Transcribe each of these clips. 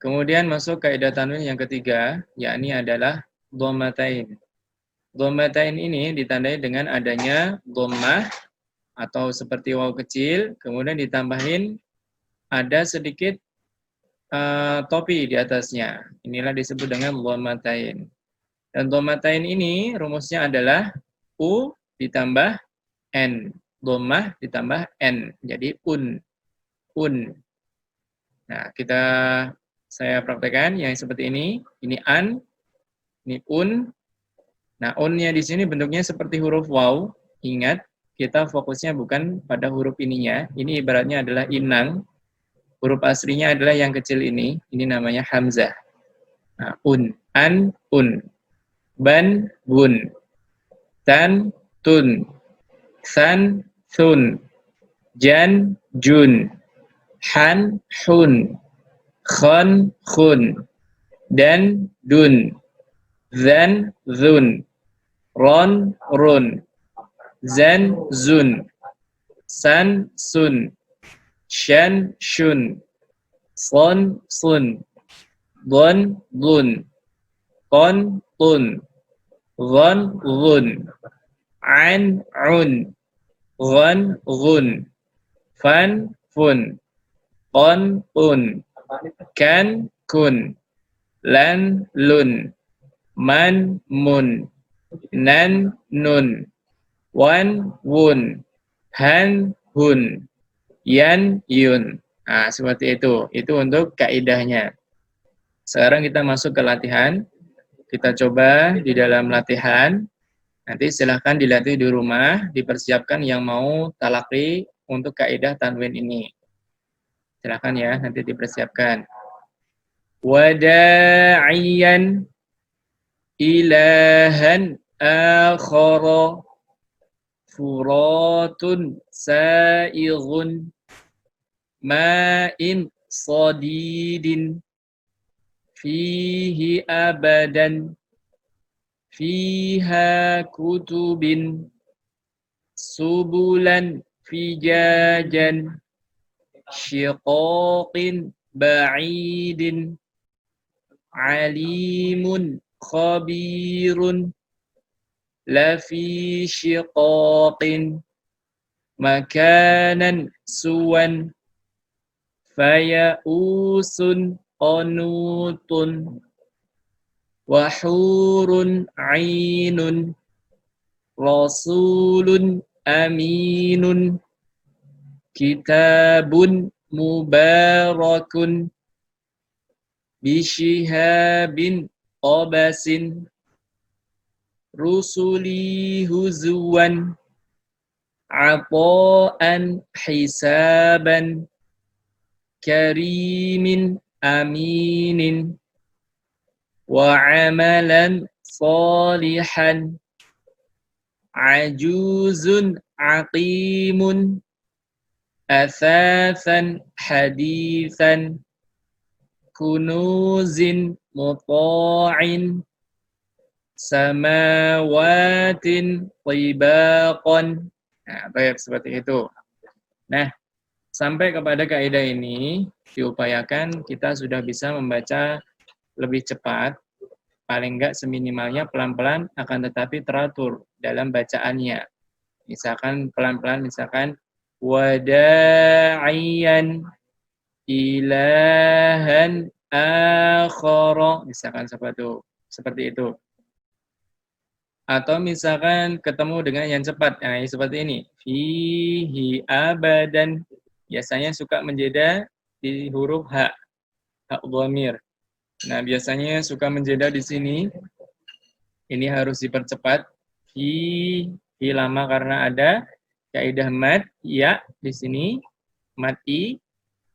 Kemudian masuk kaidah tanwin yang ketiga, yakni adalah dhammatain. Dhammatain ini ditandai dengan adanya dhammah atau seperti waw kecil, kemudian ditambahin ada sedikit topi di atasnya. Inilah disebut dengan dhammatain. Dan dhammatain ini rumusnya adalah U ditambah N. Dhammah ditambah N. Jadi un. Nah, saya praktekkan yang seperti ini. Ini an, ini un. Nah, unnya di sini bentuknya seperti huruf waw. Ingat, kita fokusnya bukan pada huruf ininya. Ini ibaratnya adalah inang. Huruf aslinya adalah yang kecil ini. Ini namanya hamzah. Nah, an, un. Ban, bun. Tan, tun. San, sun. Jan, jun. Han, hun. Khon, khun. Dan, dun. Zan, zun. Ron, run. Zan, zun. San, sun. Shan, shun. Son, sun. Gon, gun. Kon, kun. Gon, gun. An, un. Gon, gun. Fan, fun. Kon, un. Kan, kun. Lan, lun. Man, mun. Nan, nun. Wan, wun. Han, hun. Yan, yun. Nah, seperti itu. Itu untuk kaidahnya. Sekarang kita masuk ke latihan. Kita coba di dalam latihan. Nanti silahkan dilatih di rumah. Dipersiapkan yang mau talaqi untuk kaidah tanwin ini. Silahkan ya, nanti dipersiapkan. Wada'iyan ilahan akhara furatun sa'ighun ma'in sadidin fihi abadan fiha kutubin subulan fijajan syiqaqin ba'idin alimun khabirun lafi syiqaqin makanan suwan fayausun qanutun wahurun ainun rasulun aminun kitabun mubarakun bishihabin qabasin rusuli huzuwan ata'an hisaban karimin aminin wa amalan salihan ajuzun aqimun athathan hadithan kunuzin muta'in samawatin tibaqan. Nah, baik seperti itu. Nah, sampai kepada kaidah ini diupayakan kita sudah bisa membaca lebih cepat, paling enggak seminimalnya pelan-pelan akan tetapi teratur dalam bacaannya. Misalkan pelan-pelan, misalkan wada'iyan ilahan akhara, misalkan seperti itu. Atau misalkan ketemu dengan yang cepat, nah seperti ini, fihi abadan, biasanya suka menjeda di huruf ha dhamir. Nah biasanya suka menjeda di sini, ini harus dipercepat, fi lama karena ada kaidah mad ya di sini, mad i.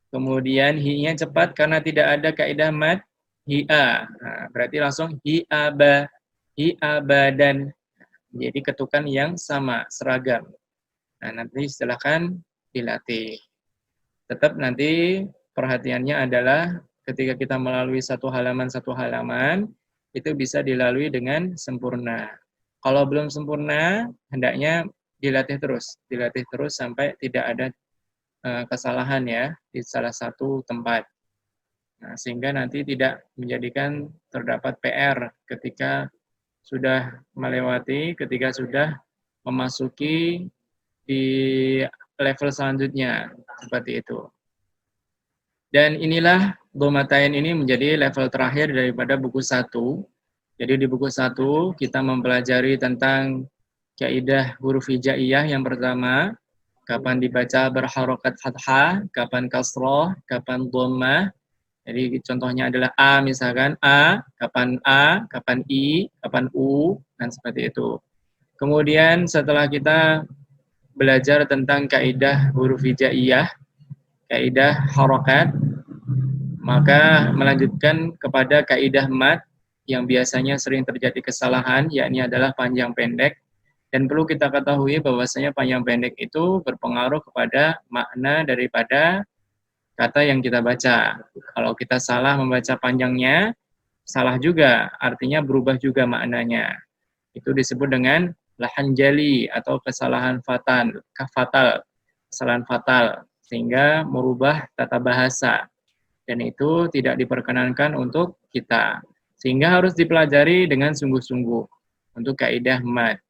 Kemudian hi-nya cepat karena tidak ada kaidah mad hi-a. Nah, berarti langsung hi-aba, hi-abadan. Jadi ketukan yang sama, seragam. Nah, nanti silakan dilatih. Tetap nanti perhatiannya adalah ketika kita melalui satu halaman, itu bisa dilalui dengan sempurna. Kalau belum sempurna, hendaknya dilatih terus sampai tidak ada kesalahan ya di salah satu tempat. Nah, sehingga nanti tidak menjadikan terdapat PR ketika sudah melewati, ketika sudah memasuki di level selanjutnya, seperti itu. Dan inilah Dhomatain ini menjadi level terakhir daripada buku 1. Jadi di buku 1 kita mempelajari tentang kaidah huruf hijaiyah yang pertama, kapan dibaca berharokat fathah, kapan kasroh, kapan dhammah. Jadi contohnya adalah A misalkan, A, kapan I, kapan U, dan seperti itu. Kemudian setelah kita belajar tentang kaidah huruf hijaiyah, kaidah harokat, maka melanjutkan kepada kaidah mad yang biasanya sering terjadi kesalahan, yakni adalah panjang pendek. Dan perlu kita ketahui bahwasanya panjang pendek itu berpengaruh kepada makna daripada kata yang kita baca. Kalau kita salah membaca panjangnya, salah juga, artinya berubah juga maknanya. Itu disebut dengan lahan jali atau kesalahan fatal, kesalahan fatal, sehingga merubah tata bahasa. Dan itu tidak diperkenankan untuk kita. Sehingga harus dipelajari dengan sungguh-sungguh untuk kaidah mad.